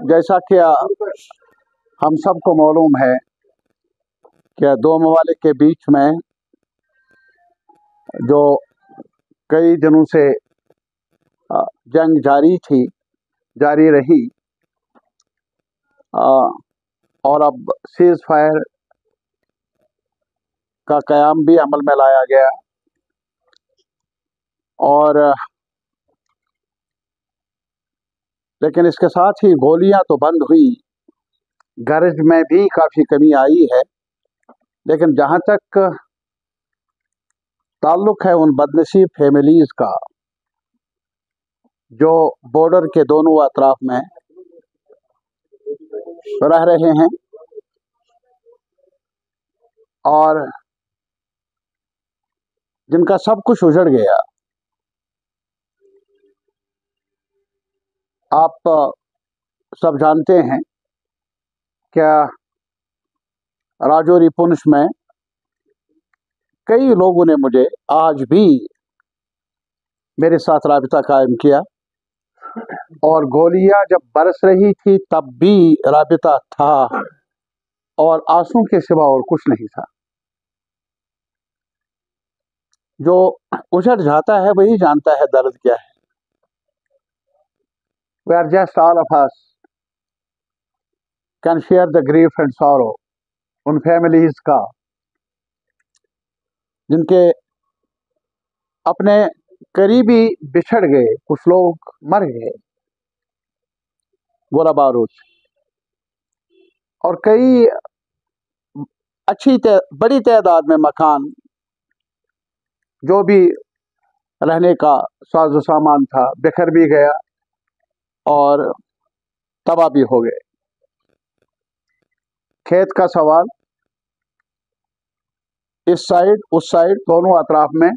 जैसा कि हम सबको मालूम है कि दो ममालिक के बीच में जो कई दिनों से जंग जारी रही और अब सीज फायर का क़याम भी अमल में लाया गया और लेकिन इसके साथ ही गोलियां तो बंद हुई, गरज में भी काफ़ी कमी आई है। लेकिन जहाँ तक ताल्लुक है उन बदनसीब फैमिलीज़ का जो बॉर्डर के दोनों अतराफ में रह रहे हैं और जिनका सब कुछ उजड़ गया, आप सब जानते हैं क्या राजौरी पुंछ में कई लोगों ने मुझे आज भी मेरे साथ राबिता कायम किया और गोलियां जब बरस रही थी तब भी राबिता था और आंसू के सिवा और कुछ नहीं था। जो उजड़ जाता है वही जानता है दर्द क्या है। We are just all of us can share the grief and sorrow उन फैमिलीज का जिनके अपने करीबी बिछड़ गए, कुछ लोग मर गए गोला बारूद और कई बड़ी तादाद में मकान जो भी रहने का साजो सामान था बिखर भी गया और तबाह भी हो गए। खेत का सवाल, इस साइड उस साइड दोनों अतराफ में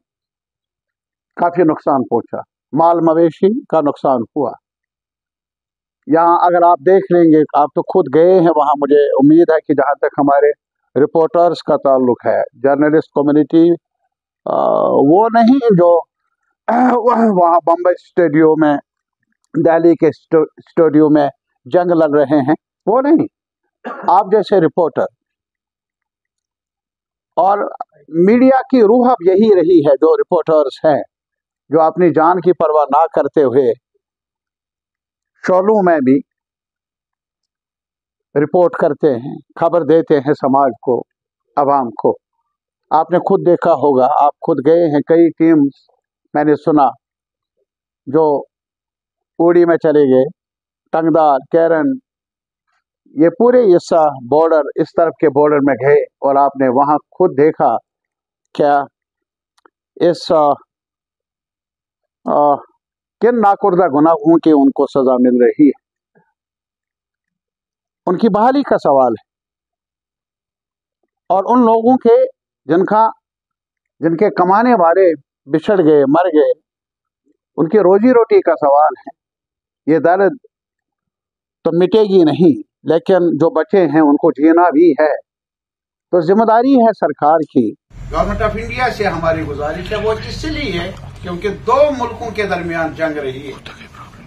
काफ़ी नुकसान पहुंचा, माल मवेशी का नुकसान हुआ। यहाँ अगर आप देख लेंगे, आप तो खुद गए हैं वहाँ, मुझे उम्मीद है कि जहाँ तक हमारे रिपोर्टर्स का ताल्लुक है, जर्नलिस्ट कम्युनिटी वो नहीं जो वहाँ बम्बई स्टूडियो में, दिल्ली के स्टूडियो में जंग लड़ रहे हैं, वो नहीं, आप जैसे रिपोर्टर और मीडिया की रूह अब यही रही है, जो रिपोर्टर्स हैं जो अपनी जान की परवाह ना करते हुए शोलों में भी रिपोर्ट करते हैं, खबर देते हैं समाज को, आवाम को। आपने खुद देखा होगा, आप खुद गए हैं, कई टीम्स मैंने सुना जो उड़ी में चले गए, टंगदार, कैरन, ये पूरे हिस्सा बॉर्डर, इस तरफ के बॉर्डर में गए और आपने वहाँ खुद देखा क्या इस किन नाकुर्दा गुनाहों की उनको सजा मिल रही है। उनकी बहाली का सवाल है और उन लोगों के जिनके कमाने वाले बिछड़ गए, मर गए, उनकी रोजी रोटी का सवाल है। ये दर्द तो मिटेगी नहीं, लेकिन जो बचे हैं उनको जीना भी है। तो जिम्मेदारी है सरकार की। गवर्नमेंट ऑफ इंडिया से हमारी गुजारिश है, वो इसलिए है क्योंकि दो मुल्कों के दरमियान जंग रही है।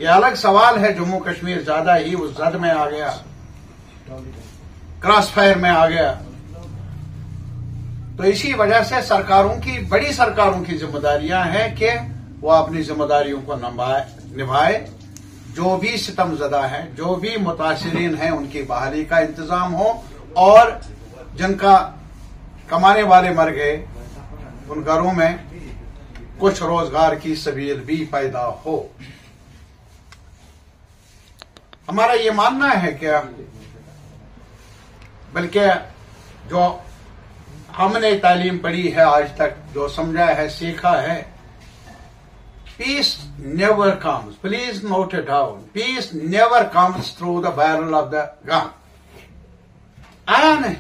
ये अलग सवाल है, जम्मू कश्मीर ज्यादा ही उस जद में आ गया, क्रॉस फायर में आ गया। तो इसी वजह से बड़ी सरकारों की जिम्मेदारियां हैं कि वो अपनी जिम्मेदारियों को निभाए। जो भी सितमज़दा है, जो भी मुतासिरीन हैं, उनकी बहाली का इंतजाम हो और जिनका कमाने वाले मर गए उन घरों में कुछ रोजगार की सबील भी पैदा हो। हमारा ये मानना है क्या, बल्कि जो हमने तालीम पढ़ी है आज तक, जो समझा है, सीखा है, peace never comes, please note it down, peace never comes through the barrel of the gun. आया नहीं,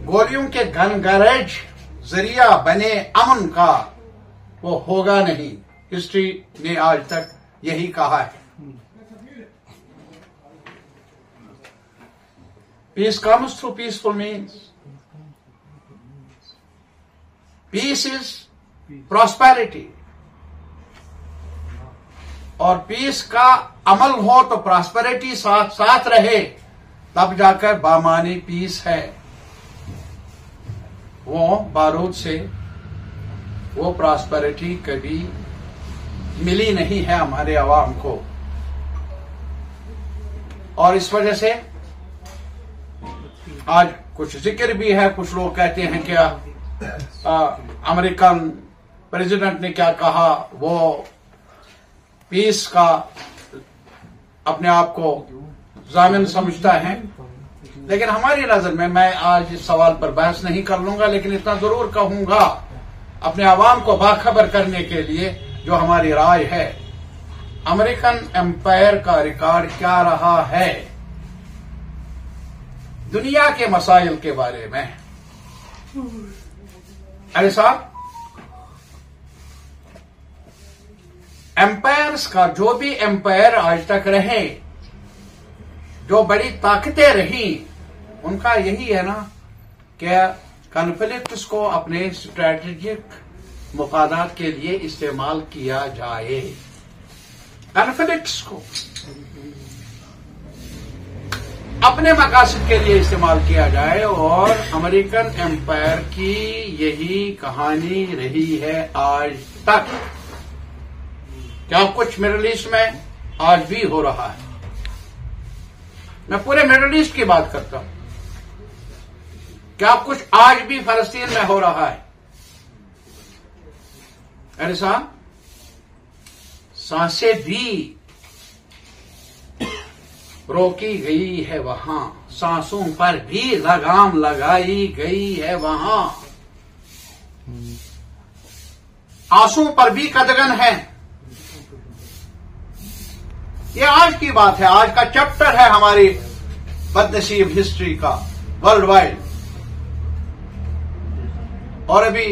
गोलियों के गन गैरेज जरिया बने अमन का वो होगा नहीं। हिस्ट्री ने आज तक यही कहा है। Peace comes through peaceful means, peace is prosperity और पीस का अमल हो तो प्रॉस्पेरिटी साथ साथ रहे, तब जाकर बामानी पीस है। वो बारूद से वो प्रॉस्पेरिटी कभी मिली नहीं है हमारे अवाम को। और इस वजह से आज कुछ जिक्र भी है, कुछ लोग कहते हैं क्या अमेरिकन प्रेसिडेंट ने क्या कहा, वो पीस का अपने आप को जामिन समझता है। लेकिन हमारी नजर में, मैं आज इस सवाल पर बहस नहीं कर लूंगा, लेकिन इतना जरूर कहूंगा अपने आवाम को बाखबर करने के लिए जो हमारी राय है, अमेरिकन एम्पायर का रिकॉर्ड क्या रहा है दुनिया के मसाइल के बारे में। अरे साहब, एम्पायर्स का, जो भी एम्पायर आज तक रहे, जो बड़ी ताकतें रही, उनका यही है ना कि कॉन्फ्लिक्ट्स को अपने स्ट्रैटेजिक मुफादात के लिए इस्तेमाल किया जाए। कॉन्फ्लिक्ट्स को अपने मकासद के लिए इस्तेमाल किया जाए, और अमेरिकन एम्पायर की यही कहानी रही है आज तक। क्या कुछ मिडिल ईस्ट में आज भी हो रहा है, मैं पूरे मिडिल ईस्ट की बात करता हूं, क्या कुछ आज भी फलस्तीन में हो रहा है। अरे साहब, सांसें भी रोकी गई है वहां, सांसों पर भी लगाम लगाई गई है वहां, आंसू पर भी कदगन है। ये आज की बात है, आज का चैप्टर है हमारी बदनसीब हिस्ट्री का वर्ल्ड वाइड। और अभी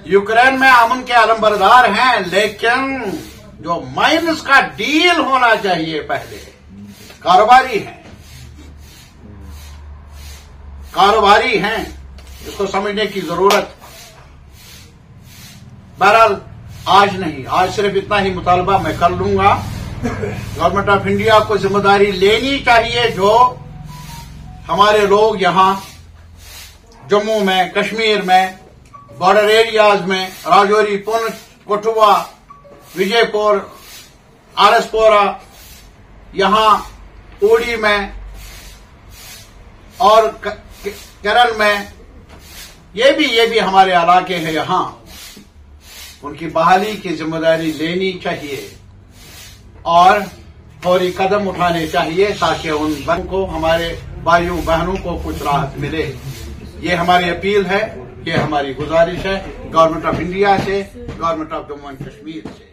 यूक्रेन में अमन के अलंबरदार हैं, लेकिन जो माइंस का डील होना चाहिए पहले, कारोबारी हैं, इसको समझने की जरूरत। बहरहाल आज नहीं, आज सिर्फ इतना ही मुतालबा मैं कर लूंगा, गवर्नमेंट ऑफ इंडिया को जिम्मेदारी लेनी चाहिए। जो हमारे लोग यहां जम्मू में, कश्मीर में, बॉर्डर एरियाज में, राजौरी, पुंछ, कठुआ, विजयपुर, आरसपोरा, यहां उड़ी में और केरल में, ये भी हमारे इलाके हैं, यहां उनकी बहाली की जिम्मेदारी लेनी चाहिए और फौरी कदम उठाने चाहिए, ताकि उन बहनों को, हमारे भाइयों बहनों को कुछ राहत मिले। ये हमारी अपील है, ये हमारी गुजारिश है गवर्नमेंट ऑफ इंडिया से, government of Jammu and Kashmir से।